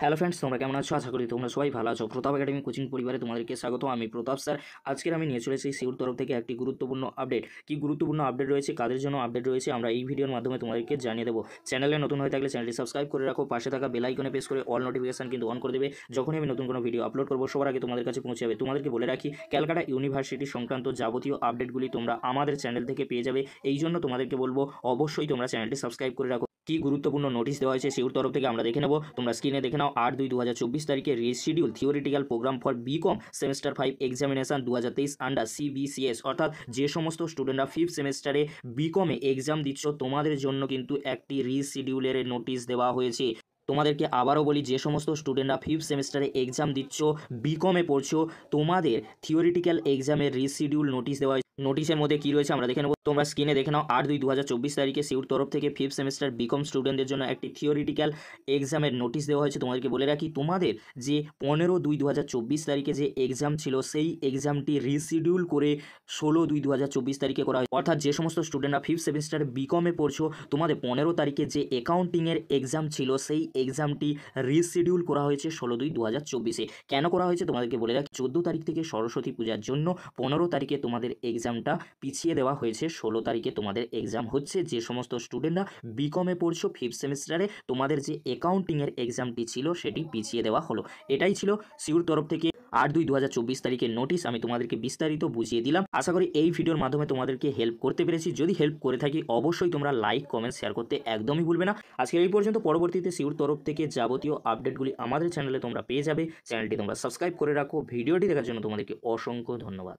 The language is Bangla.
হ্যালো ফ্রেন্ডস, তোমরা কেমন আছো? আশা করি তোমরা সবাই ভালো আছো। প্রতাপ একাডেমি কোচিং পরিবারে তোমাদেরকে স্বাগত। আমি প্রতাপ স্যার। আজকের আমি নিয়ে চলেছি সিউর তরফ থেকে একটি গুরুত্বপূর্ণ আপডেট। কি গুরুত্বপূর্ণ আপডেট রয়েছে, কাদের জন্য আপডেট রয়েছে, আমরা এই ভিডিওর মাধ্যমে তোমাদেরকে জানিয়ে দেবো। চ্যানেলে নতুন হয়ে থাকলে চ্যানেলটি সাবস্ক্রাইব করে রাখো, পাশে থাকা বেল আইকনে প্রেস করে অল নোটিফিকেশন কিন্তু অন করে দেবে। যখনই আমি নতুন কোনো ভিডিও আপলোড করবো সবার আগে তোমাদের কাছে পৌঁছে যাবে। তোমাদেরকে বলে রাখি, ক্যালকাটা ইউনিভার্সিটি সংক্রান্ত যাবতীয় আপডেটগুলি তোমরা আমাদের চ্যানেল থেকে পেয়ে যাবে। এই জন্য তোমাদেরকে বলবো অবশ্যই তোমরা চ্যানেলটি সাবস্ক্রাইব করে রাখো। কি গুরুত্বপূর্ণ নোটিশ দেওয়া হয়েছে সিউর তরফ থেকে আমরা দেখে নেব। তোমরা স্ক্রিনে দেখে নাও। 8/2/2024 তারিখে reschedule theoretical program for BCom semester 5 examination 2023 under CBCS. অর্থাৎ যে সমস্ত স্টুডেন্টরা 5th সেমিস্টারে বিকমে এক্সাম দিচ্ছ তোমাদের জন্য কিন্তু একটি রিশিডিউলের নোটিশ দেওয়া হয়েছে। তোমাদেরকে আবারও বলি, যে সমস্ত স্টুডেন্টরা 5th সেমিস্টারে এক্সাম দিচ্ছ, বিকমে পড়ছো, তোমাদের থিওরিটিক্যাল এক্সামের রিশিডিউল নোটিশ দেওয়া হয়েছে। নোটিশের মধ্যে কী রয়েছে আমরা দেখে নেব। তোমরা স্ক্রিনে দেখে নাও। 8/2/2024 তারিখে সিউর তরফ থেকে 5th সেমিস্টার বিকম স্টুডেন্টদের জন্য একটি থিওরিটিক্যাল এক্সামের নোটিশ দেওয়া হয়েছে। তোমাদেরকে বলে রাখি, তোমাদের যে 15/2/2024 তারিখে যে এক্সাম ছিল সেই এক্সামটি রিশিডিউল করে 16/2/2024 তারিখে করা হয়। অর্থাৎ যে সমস্ত স্টুডেন্টরা 5th সেমিস্টারে বিকমে পড়ছো, তোমাদের 15 তারিখে যে অ্যাকাউন্টিংয়ের এক্সাম ছিল সেই এক্সামটি রিশিডিউল করা হয়েছে 16/2/2024-এ। কেন করা হয়েছে তোমাদেরকে বলে রাখি, 14 তারিখ থেকে সরস্বতী পূজার জন্য 15 তারিখে তোমাদের এক্সামটা পিছিয়ে দেওয়া হয়েছে। 16 তারিখে তোমাদের এক্সাম হচ্ছে। যে সমস্ত স্টুডেন্টরা বিকমে পড়ছো 5th সেমিস্টারে, তোমাদের যে অ্যাকাউন্টিংয়ের এক্সামটি ছিল সেটি পিছিয়ে দেওয়া হলো। এটাই ছিল সিউর তরফ থেকে 8/2/2024 তারিখের নোটিশ। আমি তোমাদেরকে বিস্তারিত বুঝিয়ে দিলাম। আশা করি এই ভিডিওর মাধ্যমে তোমাদেরকে হেল্প করতে পেরেছি। যদি হেল্প করে থাকি অবশ্যই তোমরা লাইক, কমেন্ট, শেয়ার করতে একদমই ভুলবে না। আজকের এই পর্যন্ত। পরবর্তীতে সিউর তরফ থেকে যাবতীয় আপডেটগুলি আমাদের চ্যানেলে তোমরা পেয়ে যাবে। চ্যানেলটি তোমরা সাবস্ক্রাইব করে রাখো। ভিডিওটি দেখার জন্য তোমাদেরকে অসংখ্য ধন্যবাদ।